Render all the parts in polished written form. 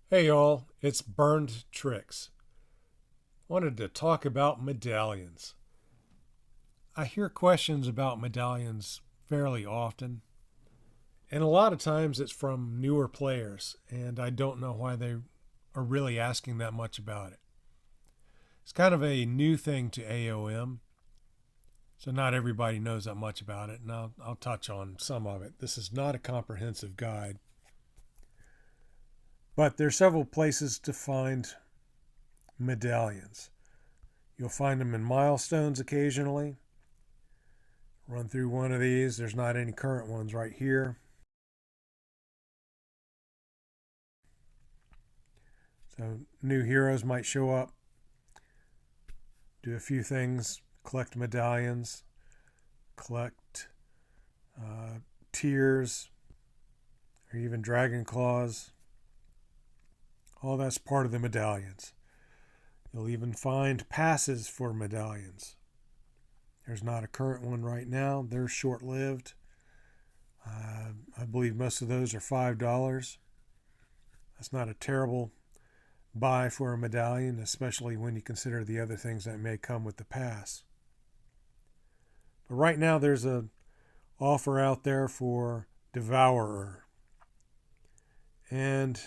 Hey y'all, it's Burned Tricks. Wanted to talk about medallions. I hear questions about medallions fairly often, and a lot of times it's from newer players, and I don't know why they are really asking that much about it. It's kind of a new thing to AoM, so not everybody knows that much about it, and I'll touch on some of it. This is not a comprehensive guide, but there are several places to find medallions. You'll find them in milestones occasionally. Run through one of these. There's not any current ones right here. So new heroes might show up, do a few things, collect medallions, collect tears, or even dragon claws. All that's part of the medallions. You'll even find passes for medallions. There's not a current one right now. They're short-lived. I believe most of those are $5. That's not a terrible buy for a medallion, especially when you consider the other things that may come with the pass. But right now there's an offer out there for Devourer. And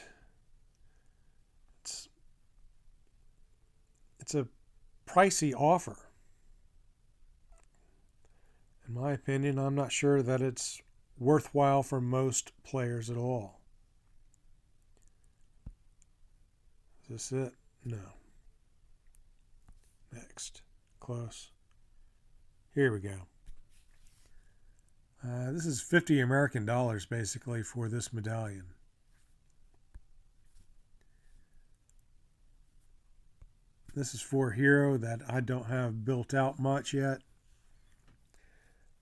it's a pricey offer. In my opinion, I'm not sure that it's worthwhile for most players at all. Is this it? No. Next. Close. Here we go. This is 50 American dollars basically for this medallion. This is for a hero that I don't have built out much yet.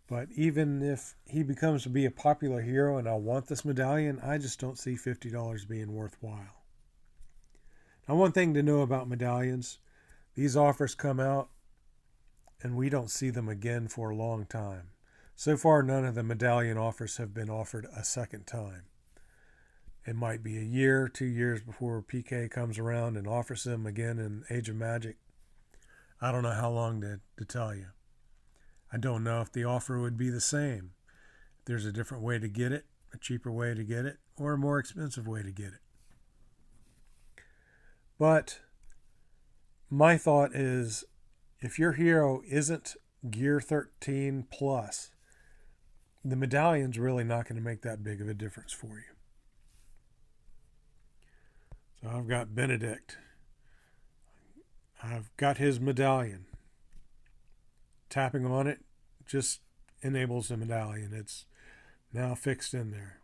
But even if he becomes to be a popular hero and I want this medallion, I just don't see $50 being worthwhile. Now, one thing to know about medallions, these offers come out and we don't see them again for a long time. So far, none of the medallion offers have been offered a second time. It might be a year, 2 years before PK comes around and offers them again in Age of Magic. I don't know how long to tell you. I don't know if the offer would be the same. If there's a different way to get it, a cheaper way to get it, or a more expensive way to get it. But my thought is, if your hero isn't Gear 13 plus, the medallion's really not going to make that big of a difference for you. So I've got Benedict. I've got his medallion. Tapping on it just enables the medallion. It's now fixed in there.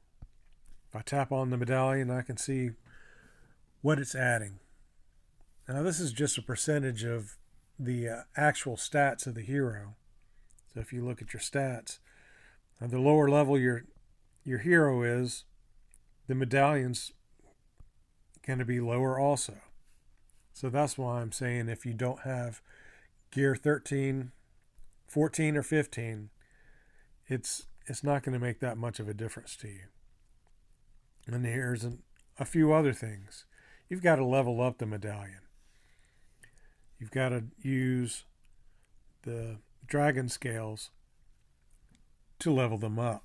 If I tap on the medallion, I can see what it's adding. Now this is just a percentage of the actual stats of the hero. So if you look at your stats, the lower level your hero is, the medallion's going to be lower also. So that's why I'm saying if you don't have Gear 13, 14, or 15, it's not going to make that much of a difference to you. And here's a few other things. You've got to level up the medallion. You've got to use the dragon scales to level them up.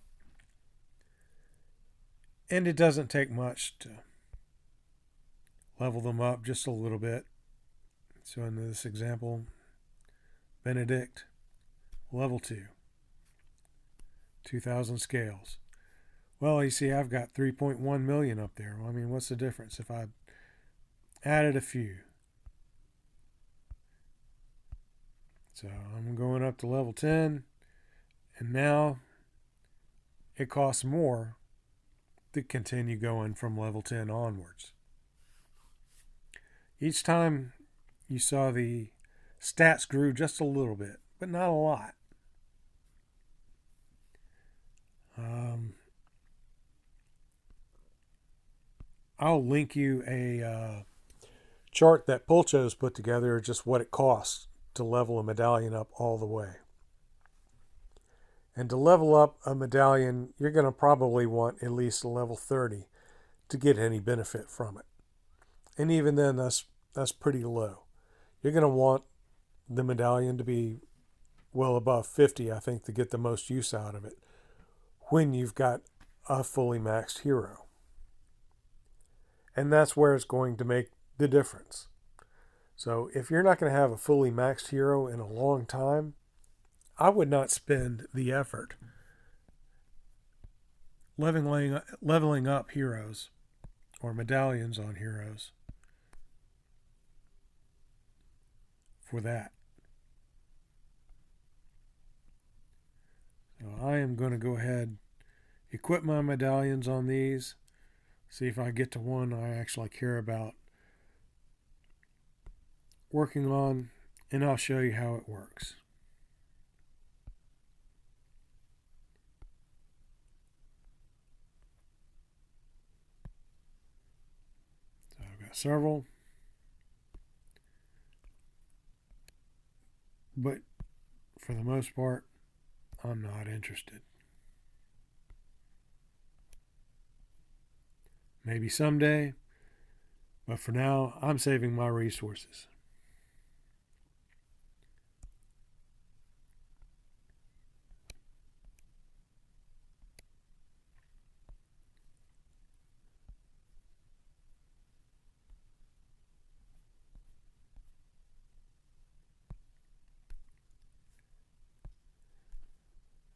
And it doesn't take much to level them up, just a little bit. So in this example, Benedict, level 2, 2,000 scales. Well, you see, I've got 3.1 million up there. Well, I mean, what's the difference if I added a few? So I'm going up to level 10, and now it costs more to continue going from level 10 onwards. Each time you saw the stats grew just a little bit, but not a lot. I'll link you a chart that Pulcho's put together, just what it costs to level a medallion up all the way. And to level up a medallion, you're going to probably want at least a level 30 to get any benefit from it. And even then, that's pretty low. You're going to want the medallion to be well above 50, I think, to get the most use out of it when you've got a fully maxed hero. And that's where it's going to make the difference. So if you're not going to have a fully maxed hero in a long time, I would not spend the effort leveling up heroes or medallions on heroes for that. So I am going to go ahead, equip my medallions on these, see if I get to one I actually care about working on, and I'll show you how it works. So I've got several, but for the most part, I'm not interested. Maybe someday, but for now, I'm saving my resources.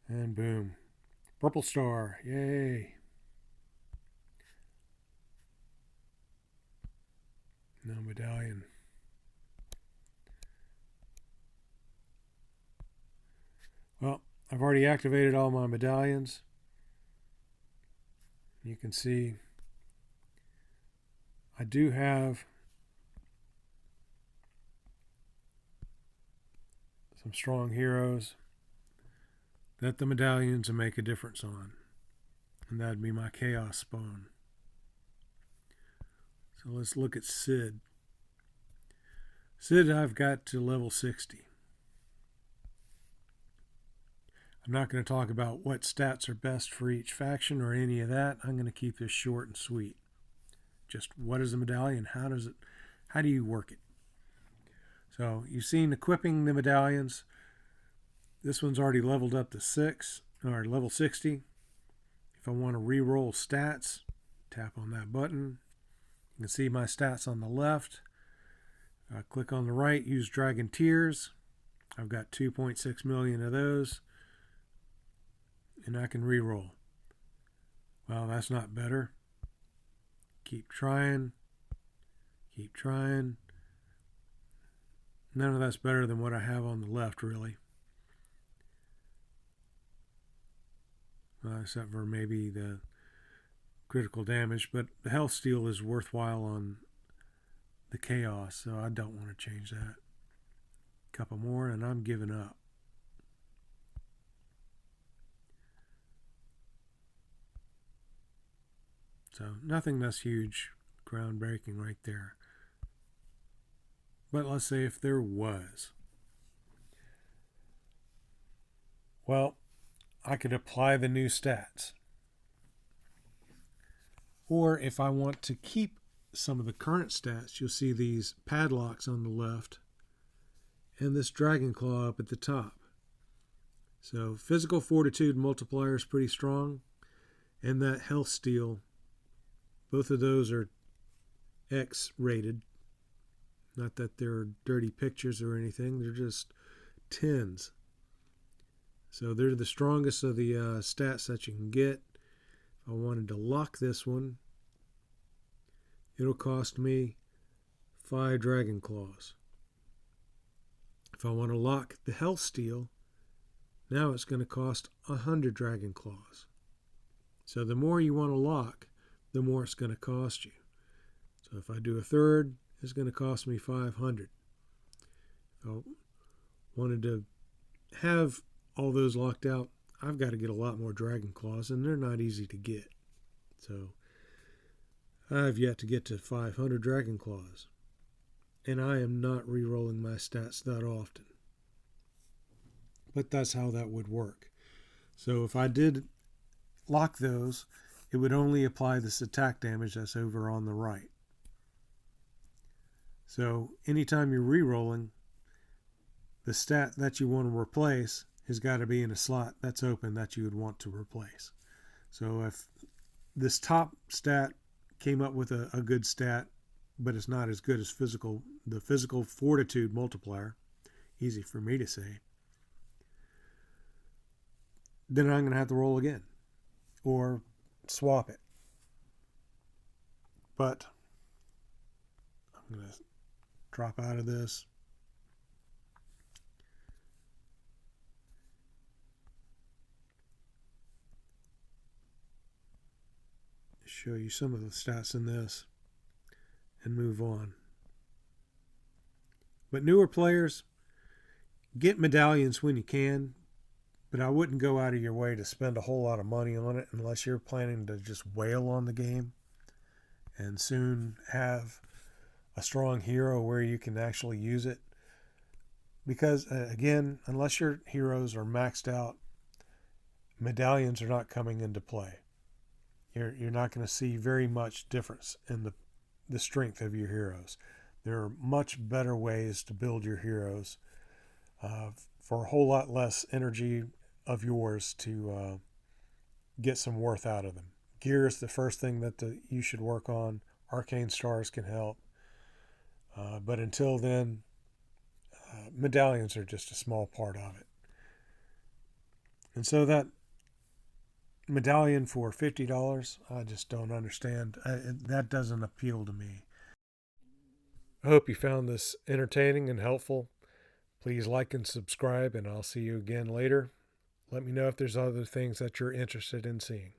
And boom. Purple star. Yay. No medallion. Well, I've already activated all my medallions. You can see I do have some strong heroes that the medallions will make a difference on. And that'd be my chaos spawn. So let's look at Sid. Sid I've got to level 60. I'm not going to talk about what stats are best for each faction or any of that. I'm going to keep this short and sweet. Just what is a medallion? How do you work it? So you've seen equipping the medallions. This one's already leveled up to 6 or level 60. If I want to re-roll stats, tap on that button. You can see my stats on the left. Click on the right, use Dragon Tears. I've got 2.6 million of those. And I can re-roll. Well, that's not better. Keep trying. Keep trying. None of that's better than what I have on the left, really. Except for maybe the critical damage. But the health steal is worthwhile on the chaos, so I don't want to change that. A couple more, and I'm giving up. So nothing that's huge, groundbreaking right there. But let's say if there was. Well, I could apply the new stats. Or if I want to keep some of the current stats, you'll see these padlocks on the left and this dragon claw up at the top. So physical fortitude multiplier is pretty strong, and that health steal, both of those are X rated. Not that they're dirty pictures or anything, they're just 10s. So they're the strongest of the stats that you can get. If I wanted to lock this one, it'll cost me 5 dragon claws. If I want to lock the health steal, now it's going to cost 100 dragon claws. So the more you want to lock, the more it's going to cost you. So if I do a third, it's going to cost me 500. If I wanted to have all those locked out, I've got to get a lot more dragon claws, and they're not easy to get. So I've yet to get to 500 dragon claws, and I am not re-rolling my stats that often. But that's how that would work. So if I did lock those, it would only apply this attack damage that's over on the right. So anytime you're re-rolling, the stat that you want to replace has got to be in a slot that's open that you would want to replace. So if this top stat came up with a good stat, but it's not as good as the physical fortitude multiplier, easy for me to say, then I'm going to have to roll again or swap it. But I'm going to drop out of this. Show you some of the stats in this and move on. But newer players, get medallions when you can, but I wouldn't go out of your way to spend a whole lot of money on it unless you're planning to just wail on the game and soon have a strong hero where you can actually use it. Because again, unless your heroes are maxed out, medallions are not coming into play. You're not going to see very much difference in the strength of your heroes. There are much better ways to build your heroes for a whole lot less energy of yours to get some worth out of them. Gear is the first thing that you should work on. Arcane stars can help. But until then, medallions are just a small part of it. And so that medallion for $50, I just don't understand. That doesn't appeal to me. I hope you found this entertaining and helpful. Please like and subscribe, and I'll see you again later. Let me know if there's other things that you're interested in seeing.